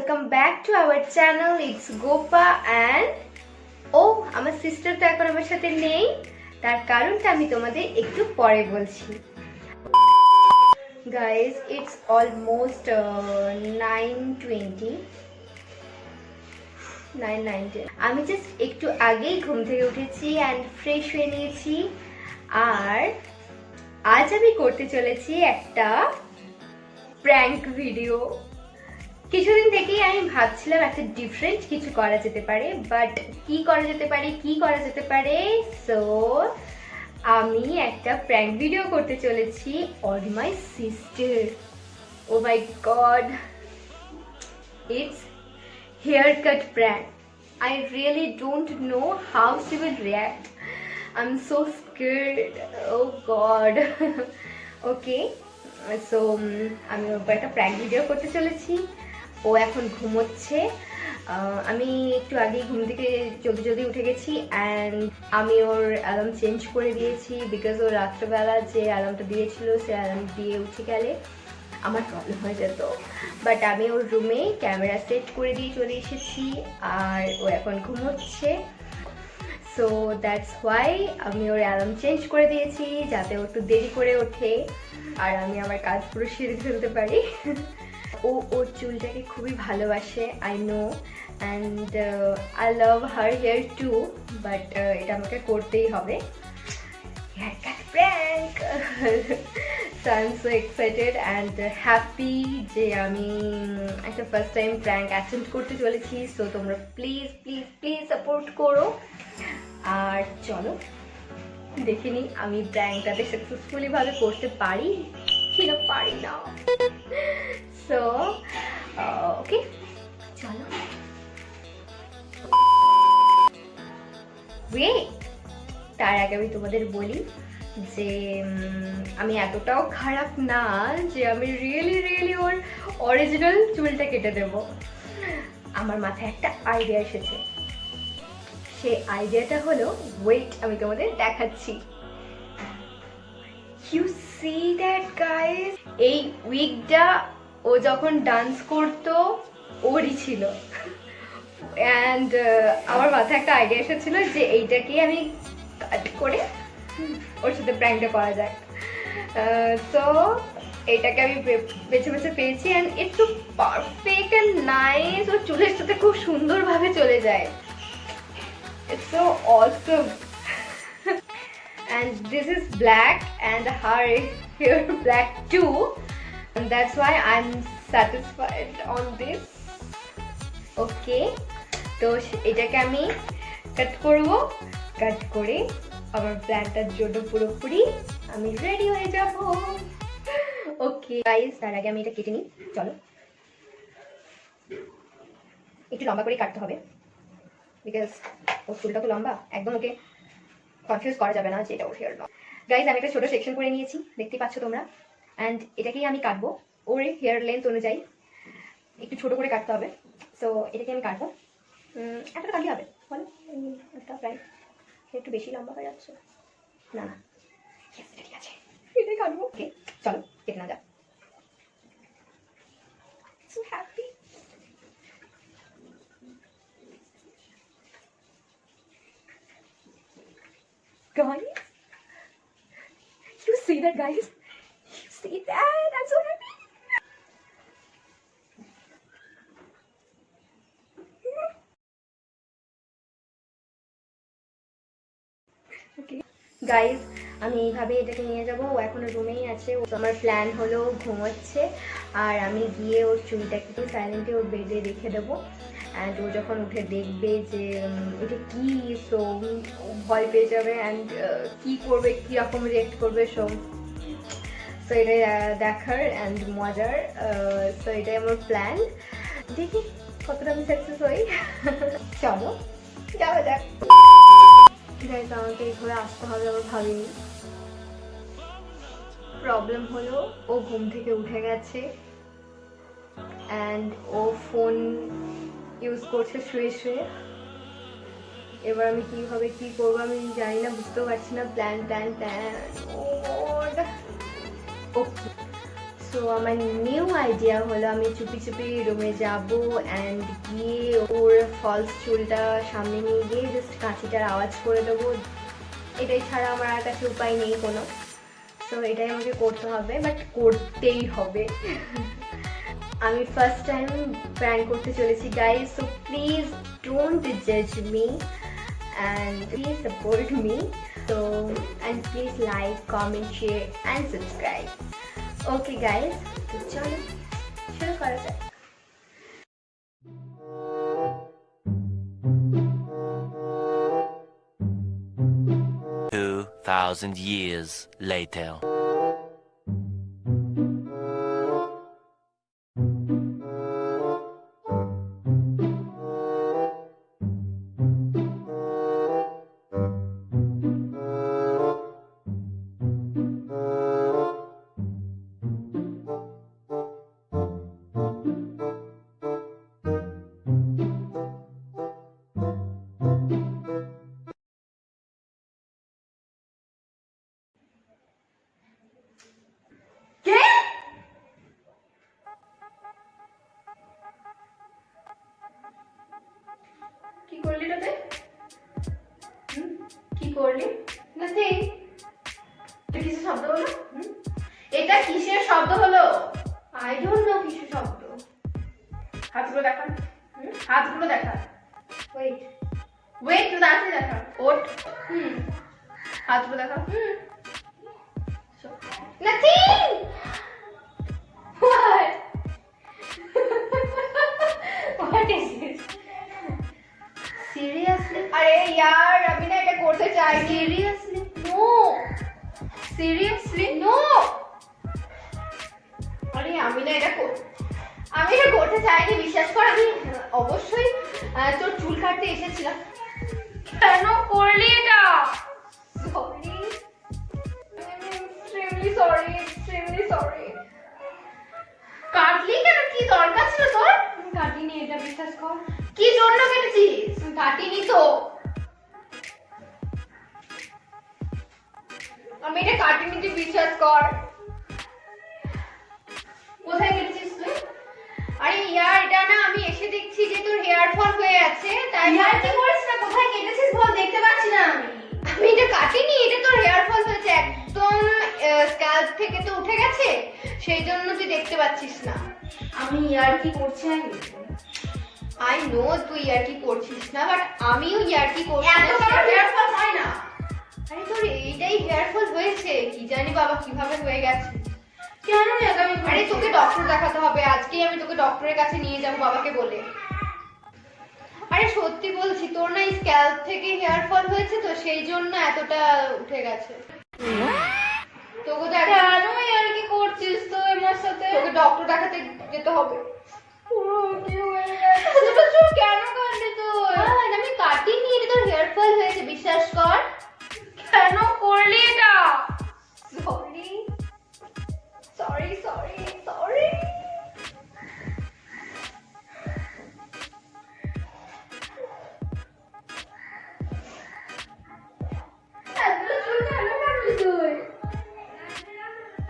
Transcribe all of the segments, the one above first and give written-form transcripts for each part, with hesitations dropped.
welcome back to our channel. It's Gopa and আমার sister তো এখন আমার সাথে নেই, তার কারণটা আমি তোমাদের একটু পরে বলছি। Guys, it's almost 9:20. আমি জাস্ট একটু আগেই ঘুম থেকে উঠেছি অ্যান্ড ফ্রেশ হয়ে নিয়েছি। আর আজ আমি করতে চলেছি একটা প্র্যাঙ্ক ভিডিও। কিছুদিন থেকেই আমি ভাবছিলাম একটা ডিফারেন্ট কিছু করা যেতে পারে, বাট কি করা যেতে পারে সো আমি একটা প্র্যাঙ্ক ভিডিও করতে চলেছি on my sister. Oh my god, it's haircut prank. I really don't know how she will react. I'm so scared. Oh god. Okay, so আমি ওর একটা প্র্যাঙ্ক ভিডিও করতে চলেছি। ও এখন ঘুমোচ্ছে। আমি একটু আগেই ঘুম থেকে জলদি উঠে গেছি অ্যান্ড আমি ওর অ্যালার্ম চেঞ্জ করে দিয়েছি বিকজ ও রাত্রেবেলা যে অ্যালার্মটা দিয়েছিল সে অ্যালার্ম দিয়ে উঠে গেলে আমার প্রবলেম হয়ে যেত। বাট আমি ওর রুমে ক্যামেরা সেট করে দিয়ে চলে এসেছি আর ও এখন ঘুমোচ্ছে। সো দ্যাটস হোয়াই আমি ওর অ্যালার্ম চেঞ্জ করে দিয়েছি যাতে ও একটু দেরি করে ওঠে আর আমি আমার কাজ পুরো সেরে ফেলতে পারি। ও ওর চুলটাকে খুবই ভালোবাসে, I know, and I love her hair two, but এটা আমাকে করতেই হবে। Haircut prank! So I'm so excited and happy যে আমি একটা ফার্স্ট টাইম প্র্যাঙ্ক অ্যাটেন্ড করতে চলেছি। সো তোমরা প্লিজ প্লিজ প্লিজ সাপোর্ট করো। আর চলো দেখে নিই আমি প্র্যাঙ্কটাতে সাকসেসফুলি ভাবে করতে পারি কি না পারি না। সো ওকে, চলো। ওয়েট, তার আগে আমি তোমাদের বলি যে আমি এতটাও খারাপ না যে আমি রিয়েলি ওর অরিজিনাল চুলটা কেটে দেব। আমার মাথায় একটা আইডিয়া এসেছে। সেই আইডিয়াটা হলো, ওয়েট আমি তোমাদের দেখাচ্ছি। ইউ সি দ্যাট গাইস, এই উইকটা ও যখন ডান্স করতো ওরই ছিল অ্যান্ড আমার মাথায় একটা আইডিয়া এসেছিল যে এইটাকে আমি কাট করে ওর সাথে প্র্যাঙ্কটা করা যায়। সো এটাকে আমি বেছে পেয়েছি and it's so perfect and nice. ওর চুলের সাথে খুব সুন্দরভাবে চলে যায়। It's so awesome and this is black and her hair black too, and that's why I'm satisfied on this. Okay, তো এটাকে আমি কাট করব, কাট করে আমার প্ল্যানটার জন্য পুরোপুরি আমি রেডি হয়ে যাব। ওকে গাইস, তার আগে আমি এটা কেটে নিই। চলো, একটু লম্বা করে কাটতে হবে বিকজ ওর চুলটা তো লম্বা, একদম ওকে কনফিউজ করা যাবে না যে এটা ওর হেয়ার না। গাইস, আমি একটা ছোটো সেকশন করে নিয়েছি, দেখতে পাচ্ছ তোমরা, অ্যান্ড এটাকেই আমি কাটবো ওর হেয়ার লেন্থ অনুযায়ী। একটু ছোটো করে কাটতে হবে। সো এটাকে আমি কাটবো। এতটা কাটলে হবে বলো? একটা প্রায় একটু বেশি লম্বা হয়ে যাচ্ছে। না না, ঠিক আছে, এটাই কাটবো। ওকে, চলো কেটে না যাক। So happy. Guys, you see that, guys? You see that? I'm so happy. Okay, guys, আমি এইভাবে এটাকে নিয়ে যাব। ও এখনো রুমেই আছে। আমার প্ল্যান হলো ঘুমোচ্ছে আর আমি গিয়ে ওর চুলটাকে একটু সাইলেন্টলি ওর বেডে রেখে দেবো অ্যান্ড ও যখন উঠে দেখবে যে এটা কি, সো ভয় পেয়ে যাবে অ্যান্ড কী করবে, কীরকম রিয়েক্ট করবে সো এটাই দেখার অ্যান্ড মজার। সো এটাই আমার প্ল্যান। দেখি কতটা আমি সাকসেস হই। চলো যাওয়া যাক। গাইস, আমাকে এইভাবে আসতে হবে আমার ভাবিনি। প্রবলেম হলো ও ঘুম থেকে উঠে গেছে অ্যান্ড ও ফোন ইউজ করছে শুয়ে। এবার আমি কীভাবে কী করবো আমি জানি না, বুঝতেও পারছি না। প্ল্যান। ওকে, সো আমার নিউ আইডিয়া হলো আমি চুপি চুপি রুমে যাব অ্যান্ড গিয়ে ওর ফলস চুলটা সামনে নিয়ে গিয়ে জাস্ট কাঁচিটার আওয়াজ করে দেবো। এটাই ছাড়া আমার আর কাছে উপায় নেই কোনো। সো এটাই আমাকে করতে হবে, বাট করতেই হবে। আমি ফার্স্ট টাইম প্র্যাঙ্ক করতে চলেছি গাইজ, সো প্লিজ ডোন্ট জাজ me and please support me, so and please like, comment, share and subscribe. Okay guys, তো চলো শুরু করা যাক। 2,000 years later. কি করলি তোতে? কি করলি? নাথিং। এটা কিসের শব্দ হলো? এটা কিসের শব্দ হলো? আই ডোন্ট নো কিসের শব্দ। হাতগুলো দেখা। হাতগুলো দেখা। ওয়েট ওয়েট, তো দাঁড়িয়ে দেখা। ওঠ। হাতগুলো দেখা। Nothing. What? What is this? Seriously? अरे यार अभी ना এটা করতে চাই। Seriously? No. Seriously? No. আরে আমি না এটা করতে চাইনি, বিশ্বাস কর। আমি অবশ্যই তোর চুল কাটতে এসেছিলাম। কেন করলি এটা? Sorry, extremely sorry. কাটলি কেন? কি দরকার ছিল তোর? আমি কাটিনি, এটা বিশ্বাস কর। কি জন্য কেটেছিস? কাটিনি তো। আমি এটা কাটিনি, তুই বিশ্বাস কর। কোথায় কেটেছিস তুই? আরে ইয়ার এটা না আমি এসে দেখছি যে তোর হেয়ার ফল হয়ে আছে, তাই ইয়ার কি করিস না? কোথায় কেটেছিস বল, দেখতে পাচ্ছি না আমি। আমি এটা কাটিনি, এটা তোর হেয়ার ফল হয়েছে, একদম স্ক্যাল্প থেকে তো উঠে গেছে, সেই জন্য তুই দেখতে পাচ্ছিস না। আমি ইয়ার কি করছি? আই নো তুই ইয়ার কি করছিস না, বাট আমিও ইয়ার কি করছি না। এত বড় হেয়ার ফল হয় না। আরে তোর এইটাই হেয়ার ফল হয়েছে, কি জানি বাবা কিভাবে হয়ে গেছে। কেন আমি? আরে তোকে ডক্টর দেখাতে হবে, আজকেই আমি তোকে ডক্টরের কাছে নিয়ে যাব বাবাকে বলে। আরে সত্যি বলছি, তোর না স্ক্যাল্প থেকে হেয়ার ফল হয়েছে তো, সেই জন্য এতটা উঠে গেছে। তোকে কেন ইয়ার কি করছিস তুই আমার সাথে? তোকে ডক্টর দেখাতে যেতে হবে। পুরো কি হয়ে গেছে? তুই কেন কাটলি তুই? আমি কাটিনি, এটা তোর হেয়ার ফল হয়েছে, বিশ্বাস কর। কেন করলি এটা? সরি।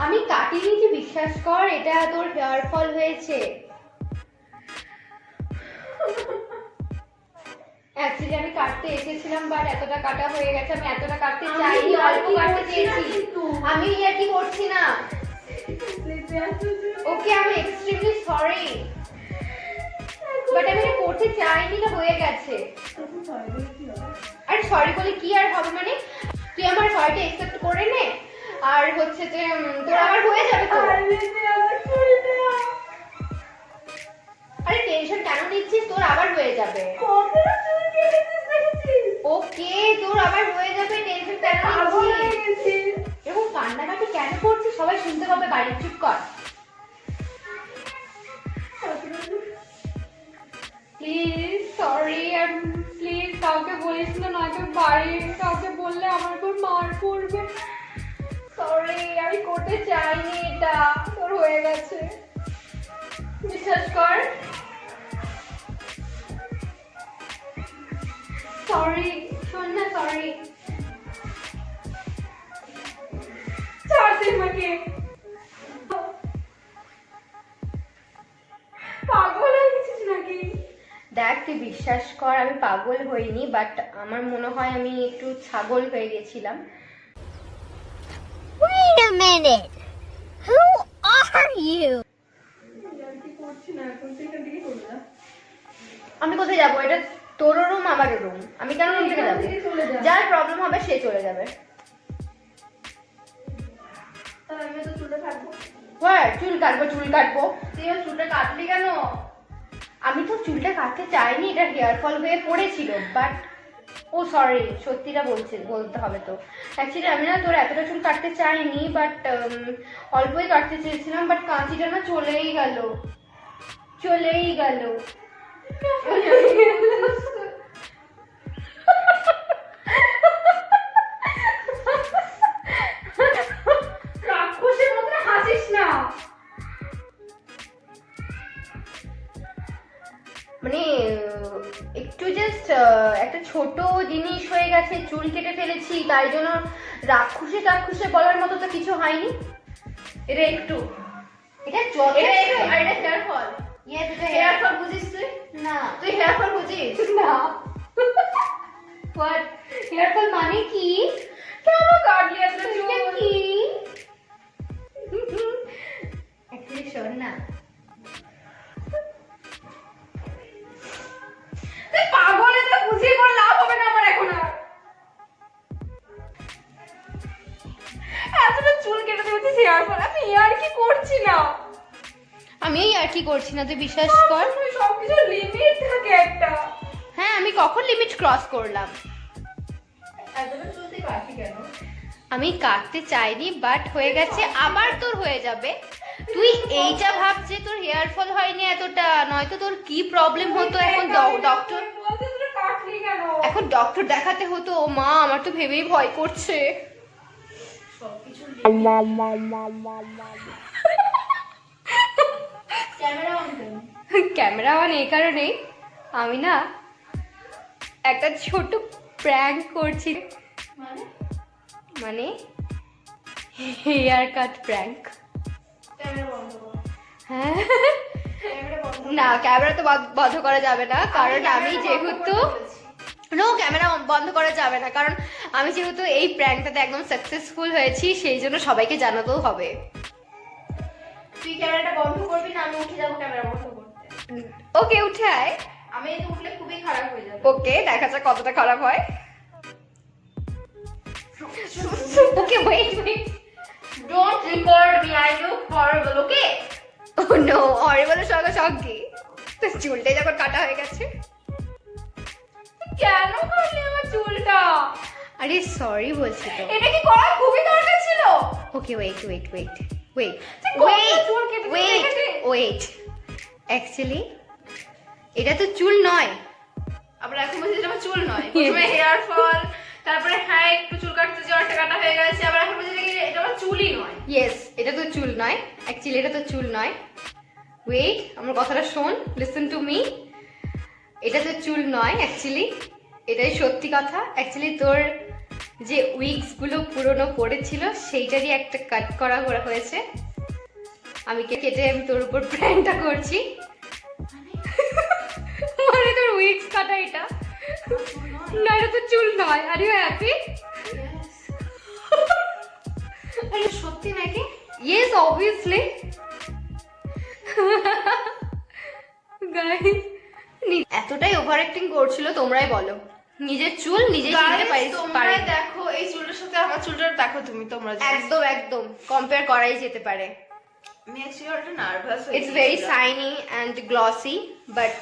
আমি কাটিনি যে, বিশ্বাস কর, এটা তোর হেয়ার ফল হয়েছে। অ্যাকচুয়ালি আমি কাটতে এসেছিলাম, বাট এতটা কাটা হয়ে গেছে। আমি এতটা কাটতে চাইনি, অল্প কাটতে চেয়েছি। আমি ইয়ার কি করছি না। ওকে, আমি এক্সট্রিমলি সরি, বাট আমি এটা করতে চাইনি, না হয়ে গেছে। আরে সরি বলে কি আর হবে, মানে তুই আমার সরিটা অ্যাকসেপ্ট করে নে, আর হচ্ছে যে তোর আবার হয়ে যাবে তো। আরে টেনশন কেন নিচ্ছিস, তোর আবার হয়ে যাবে। ওকে, তোর আবার হয়ে যাবে, টেনশন কেন নিচ্ছিস? এরকম কান্নাকাটি কেন করছিস? সবাই শুনতে পাবে, বাড়ি চুপ কর। প্লিজ সরি, আর প্লিজ কাউকে বলিস না, নয়তো বাড়ির কাউকে বললে আমার উপর মার পড়বে। সরি, আমি করতে চাইনি এটা, তোর হয়ে গেছে, বিশ্বাস কর। সরি, শোন না, সরি। ছাড় দে আমাকে। বিশ্বাস কর আমি পাগল হইনি, বাট আমার মনে হয় আমি একটু ছাগল হয়ে গেছিলাম। Wait a minute. Who are you? আমি কোথায় যাবো? এটা তোরও রুম আমারও রুম, আমি কেন রুম থেকে যাবো? যার প্রবলেম হবে সে চলে যাবে। হ্যাঁ চুল কাটবো, চুল কাটবো। তুই চুলটা কাটলি কেন? আমি তো চুলটা কাটতে চাইনি, এটা হেয়ার ফল হয়ে পড়েছিল, বাট ও সরি, সত্যিটা বলতে হবে তো। অ্যাকচুয়ালি আমি না তোর এতটা চুল কাটতে চাইনি, বাট অল্পই কাটতে চেয়েছিলাম, বাট কাঁচিটা না চলেই গেল। রাক্ষসের মতো হাসিস না। মানে একটু জাস্ট একটা ছোট জিনিস হয়ে গেছে, চুল কেটে ফেলেছি, তাই জন্য রাক্ষসে বলার মতো তো কিছু হয়নি। এটা একটু, এটা হেয়ার ফল। হেয়ার ফল বুঝিস তুই? না তুই হেয়ার ফল বুঝিস না। হোয়াট হেয়ার ফল মানে কি? কেন কাটলি এত চুল? কি অ্যাকচুয়ালি শোন না, তুই পাগল, এটা বুঝিয়ে কোন লাভ হবে না আমার এখন আর। এতটা চুল কেটে দিয়েছিস হেয়ার ফল, আমি আর কি করছি না। আমি আর কি করছি না, তুই বিশ্বাস কর। সবকিছু লিমিট থাকে একটা। হ্যাঁ আমি কখন লিমিট ক্রস করলাম? এতটা চুল তুই কাটলি কেন? আমি কাটতে চাইনি, বাট হয়ে গেছে, আবার তোর হয়ে যাবে। তুই এইটা ভাবছে তোর হেয়ার ফল হয়নি এতটা, নয়তো তোর কি প্রবলেম হতো এখন ডক্টর দেখাতে হতো। ও মা, আমার তো ভেবেই ভয় করছে। ক্যামেরা অন এই কারণেই, আমি না একটা ছোট প্র্যাঙ্ক করছি। মানে হেয়ার কাট প্র্যাঙ্ক। হ্যাঁ না, ক্যামেরা তো বন্ধ করা যাবে না, কারণ আমি যেহেতু ক্যামেরা বন্ধ করা যাবে না, কারণ আমি যেহেতু এই প্র্যাঙ্কটাতে একদম সাকসেসফুল হয়েছি, সেই জন্য সবাইকে জানাতেও হবে। তুই ক্যামেরাটা বন্ধ করবি না? আমি উঠে যাবো ক্যামেরা বন্ধ করতে। ওকে উঠে আয়। আমি এটা উঠলে খুবই খারাপ হয়ে যাবে। ওকে দেখা যাক কতটা খারাপ হয়। Okay wait don't record me, I look horrible. Okay oh no, হরিবলের সঙ্গে সঙ্গে তোর চুলটাই যখন কাটা হয়ে গেছে। কেন কাটলি আমার চুলটা? আরে সরি বলছি তো, এটা কি করা খুবই দরকার ছিল। ওকে ওয়েট অ্যাকচুয়ালি এটা তো চুল নয়। আবার এখন বলছি এটা আমার চুল নয়। প্রথমে হেয়ার ফল, তারপরে হ্যাঁ একটু চুল কাটতে যাওয়ার কাটা হয়ে গেছে, আবার এখন বলছি এটা আমার চুলই নয়। ইয়েস, এটা তো চুল নয় অ্যাকচুয়ালি, এটা তো চুল নয়। ওয়েট, আমার কথাটা শোন, লিসেন টু মি। এটা তো চুল নয় অ্যাকচুয়ালি, এটাই সত্যি কথা। অ্যাকচুয়ালি তোর যে উইগস গুলো পুরনো পড়েছিল সেইটারই একটা কাট করা হয়েছে। আমি কেটে আমি তোর উপর প্র্যাঙ্কটা করছি। মানে তোর উইগস কাটা এটা না, এটা তো চুল নয়। Are you happy? আরে সত্যি নাকি? Yes obviously. গাইস এতটাই ওভার অ্যাক্টিং করছিল, তোমরাই বলো। নিজের চুল নিজেই চিনতে পারে। দেখো এই চুলটার সাথে আমার চুলটা দেখো তুমি, তোমরা একদম কম্পেয়ার করাই যেতে পারে। আমি অ্যাকচুয়ালি একটু নার্ভাস হই। It's very shiny and glossy, but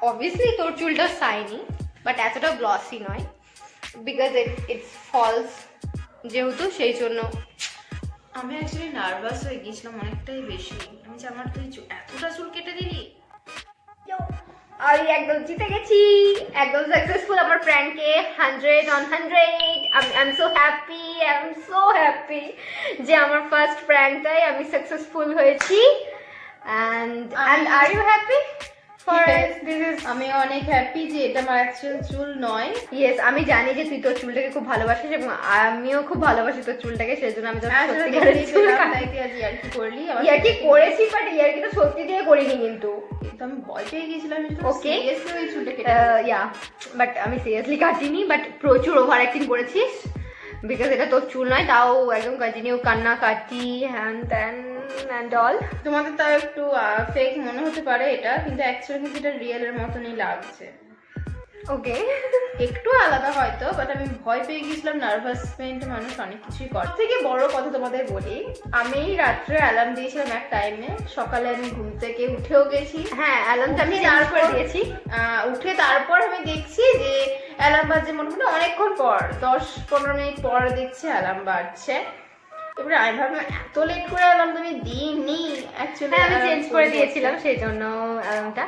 obviously তোর চুলটা শাইনি, বাট এতটা গ্লসি নয়, বিকজ ইটস ফলস যেহেতু, সেই জন্য। আমি অ্যাকচুয়ালি নার্ভাস হয়ে গিয়েছিলাম অনেকটাই বেশি। আমি যে আমার তুই এতটা চুল কেটে দিলি। আমি একদম জিতে গেছি, একদম সাকসেসফুল আমার প্র্যাঙ্কে। 100 on 100। I am so happy যে আমার ফার্স্ট প্র্যাঙ্কটাই আমি সাকসেসফুল হয়েছি। and are you happy for guys, this is আমি অনেক হ্যাপি যে এটা আমার অ্যাকচুয়াল চুল নয়। yes, আমি জানি যে তুই তোর চুলটাকে খুব ভালোবাসিস এবং আমিও খুব ভালোবাসি তোর চুলটাকে, সেজন্য আমি তোর সত্যিকারের চুল তাইতে আজ ইয়ার্কি করলি। ইয়ার্কি করেছি, বাট ইয়ার্কি তো সত্যি দিয়ে করিনি কিন্তু। কিন্তু আমি ভয় পেয়ে গেছিলাম Okay. সিরিয়াসলি ওই চুলটা কেটে ইয়া, বাট আমি সিরিয়াসলি কাটিনি, বাট প্রচুর ওভার অ্যাক্টিং করেছিস বিকজ এটা তোর চুল নয়, তাও একদম কন্টিনিউ কান্না কাটি হ্যান ত্যান অ্যান্ড অল। তোমাদের তাও একটু ফেক মনে হতে পারে এটা, কিন্তু অ্যাকচুয়ালি কিন্তু এটা রিয়েলের মতনই লাগছে। ওকে, একটু আলাদা হয়তো, বাট আমি ভয় পেয়ে গেছিলাম। নার্ভাসমেন্ট মানুষ অনেক কিছুই করে। থেকে বড় কথা তোমাদের বলি, আমি রাত্রে অ্যালার্ম দিয়েছিলাম এক টাইমে, সকালে আমি ঘুম থেকে উঠেও গেছি। হ্যাঁ অ্যালার্মটা আমি উঠে তারপরে তারপর- দিয়েছি। উঠে তারপর আমি দেখছি যে অ্যালার্ম বাজছে, মোটামুটি অনেকক্ষণ পর, 10-15 মিনিট পর দেখছি অ্যালার্ম বাজছে। এবারে আমি ভাবলাম এত লেট করে অ্যালার্ম তুমি দিইনি, অ্যাকচুয়ালি হ্যাঁ আমি চেঞ্জ করে দিয়েছিলাম সেই জন্য অ্যালার্মটা।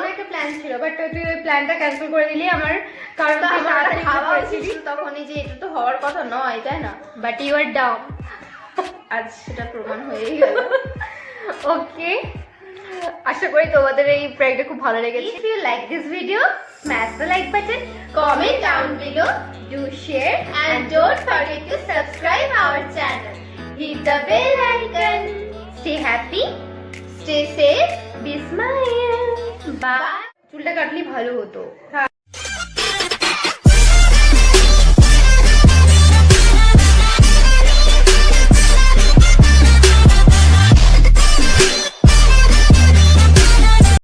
একটা প্ল্যান ছিল, বাট তুই ওই প্ল্যানটা ক্যান্সেল করে দিলি আমার, কারণ তুই তাড়াতাড়ি খাওয়া করেছিলি। উচিত তখনই যে এটা তো হওয়ার কথা নয়, তাই না? But you are down. আজ সেটা প্রমাণ হয়েই গেল। ওকে, আশা করি তোমাদের এই প্র্যাঙ্কটা খুব ভালো লেগেছে। If you like this video, smash the like button, Comment down below, do share, and don't forget to subscribe our channel. hit the bell icon. Stay happy, Stay safe. be smile. Bye. চুলটা কাটলি ভালো হতো।